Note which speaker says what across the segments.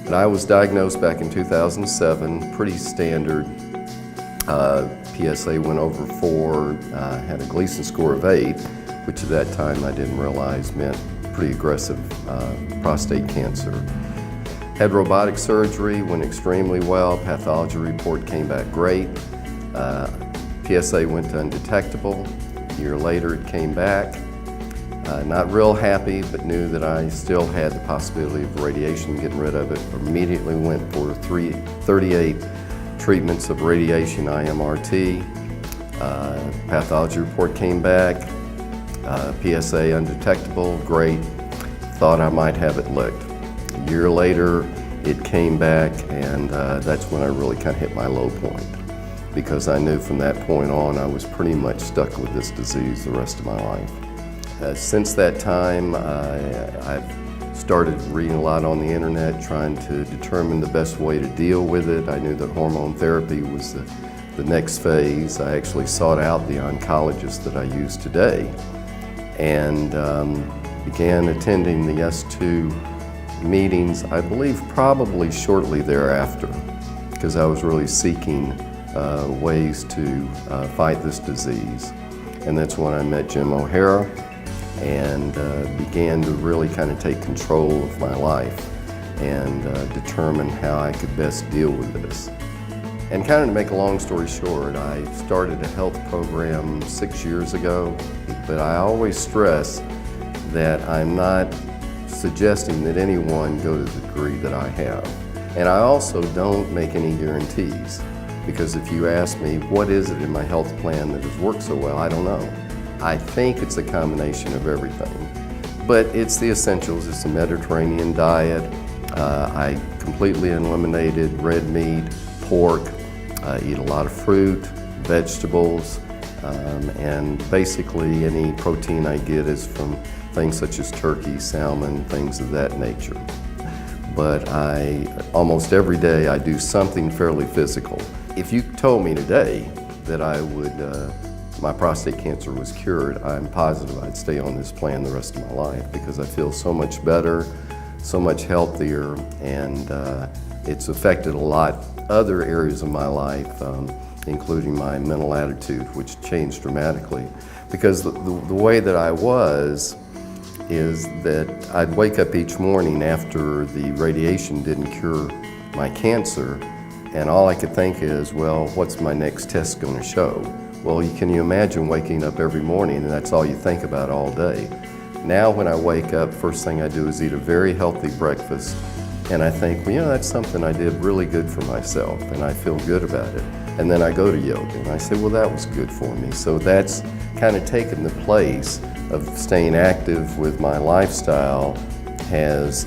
Speaker 1: But I was diagnosed back in 2007, pretty standard. PSA went over 4, had a Gleason score of 8, which at that time I didn't realize meant pretty aggressive prostate cancer. Had robotic surgery, went extremely well. Pathology report came back great. PSA went to undetectable. A year later it came back. Not real happy, but knew that I still had the possibility of radiation, getting rid of it. Immediately went for 38 treatments of radiation IMRT. Pathology report came back. PSA undetectable, great. Thought I might have it licked. A year later, it came back, and that's when I really kind of hit my low point, because I knew from that point on I was pretty much stuck with this disease the rest of my life. Since that time, I've started reading a lot on the internet, trying to determine the best way to deal with it. I knew that hormone therapy was the next phase. I actually sought out the oncologist that I use today, and began attending the S2 meetings, I believe probably shortly thereafter, because I was really seeking ways to fight this disease. And that's when I met Jim O'Hara and began to really kind of take control of my life and determine how I could best deal with this. And kind of to make a long story short, I started a health program 6 years ago, but I always stress that I'm not suggesting that anyone go to the degree that I have. And I also don't make any guarantees, because if you ask me what is it in my health plan that has worked so well, I don't know. I think it's a combination of everything, but it's the essentials. It's a Mediterranean diet. I completely eliminated red meat, pork. I eat a lot of fruit, vegetables, and basically any protein I get is from things such as turkey, salmon, things of that nature. But almost every day I do something fairly physical. If you told me today that my prostate cancer was cured, I'm positive I'd stay on this plan the rest of my life, because I feel so much better, so much healthier, and it's affected a lot other areas of my life, including my mental attitude, which changed dramatically. Because the way that I was is that I'd wake up each morning after the radiation didn't cure my cancer, and all I could think is, well, what's my next test going to show? Well, can you imagine waking up every morning and that's all you think about all day? Now when I wake up, first thing I do is eat a very healthy breakfast, and I think, well, that's something I did really good for myself, and I feel good about it. And then I go to yoga, and I say, well, that was good for me. So that's kind of taken the place of staying active with my lifestyle, has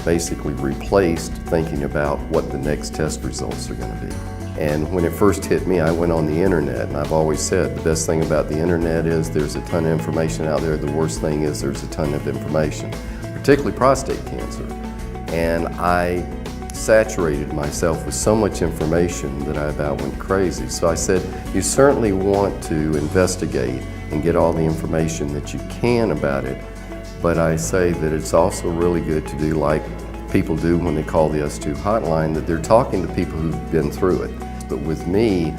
Speaker 1: basically replaced thinking about what the next test results are going to be. And when it first hit me, I went on the internet, and I've always said the best thing about the internet is there's a ton of information out there. The worst thing is there's a ton of information, particularly prostate cancer. And I saturated myself with so much information that I about went crazy. So I said, you certainly want to investigate and get all the information that you can about it, but I say that it's also really good to do like people do when they call the S2 hotline, that they're talking to people who've been through it. But with me,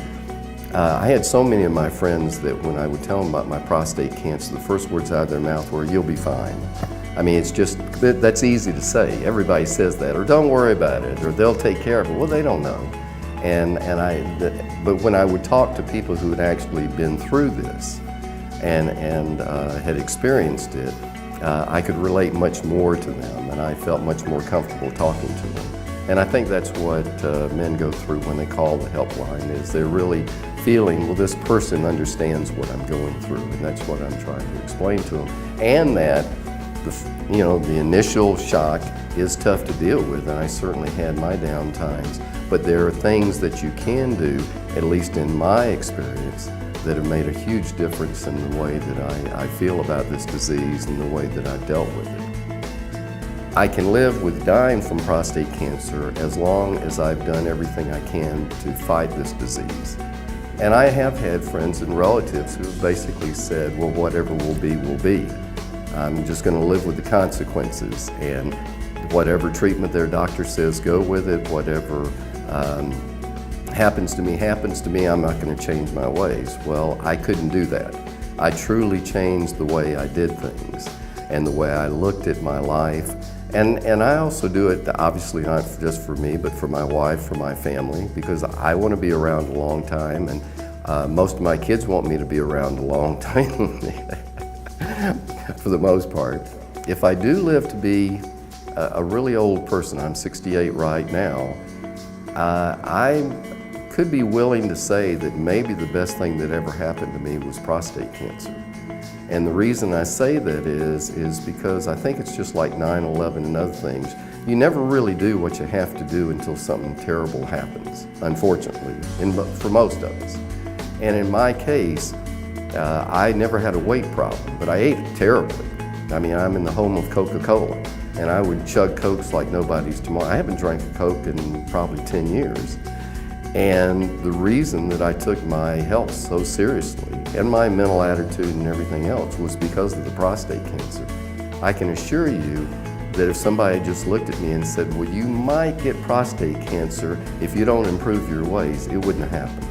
Speaker 1: I had so many of my friends that when I would tell them about my prostate cancer, the first words out of their mouth were, "You'll be fine." I mean, it's just, that's easy to say. Everybody says that, or "Don't worry about it," or "They'll take care of it." Well, they don't know. But when I would talk to people who had actually been through this and had experienced it, I could relate much more to them, and I felt much more comfortable talking to them. And I think that's what men go through when they call the HelpLine, is they're really feeling, well, this person understands what I'm going through, and that's what I'm trying to explain to them. And that the initial shock is tough to deal with, and I certainly had my down times, but there are things that you can do, at least in my experience, that have made a huge difference in the way that I feel about this disease and the way that I've dealt with it. I can live with dying from prostate cancer as long as I've done everything I can to fight this disease. And I have had friends and relatives who have basically said, well, whatever will be, will be. I'm just going to live with the consequences. And the whatever treatment their doctor says, go with it. Whatever happens to me, I'm not going to change my ways. Well, I couldn't do that. I truly changed the way I did things and the way I looked at my life. And I also do it, obviously not just for me, but for my wife, for my family, because I want to be around a long time, and most of my kids want me to be around a long time, for the most part. If I do live to be a really old person, I'm 68 right now, I could be willing to say that maybe the best thing that ever happened to me was prostate cancer. And the reason I say that is because I think it's just like 9/11 and other things. You never really do what you have to do until something terrible happens, unfortunately, for most of us. And in my case, I never had a weight problem, but I ate it terribly. I mean, I'm in the home of Coca-Cola, and I would chug Cokes like nobody's tomorrow. I haven't drank a Coke in probably 10 years. And the reason that I took my health so seriously and my mental attitude and everything else was because of the prostate cancer. I can assure you that if somebody just looked at me and said, well, you might get prostate cancer if you don't improve your ways, it wouldn't have happened.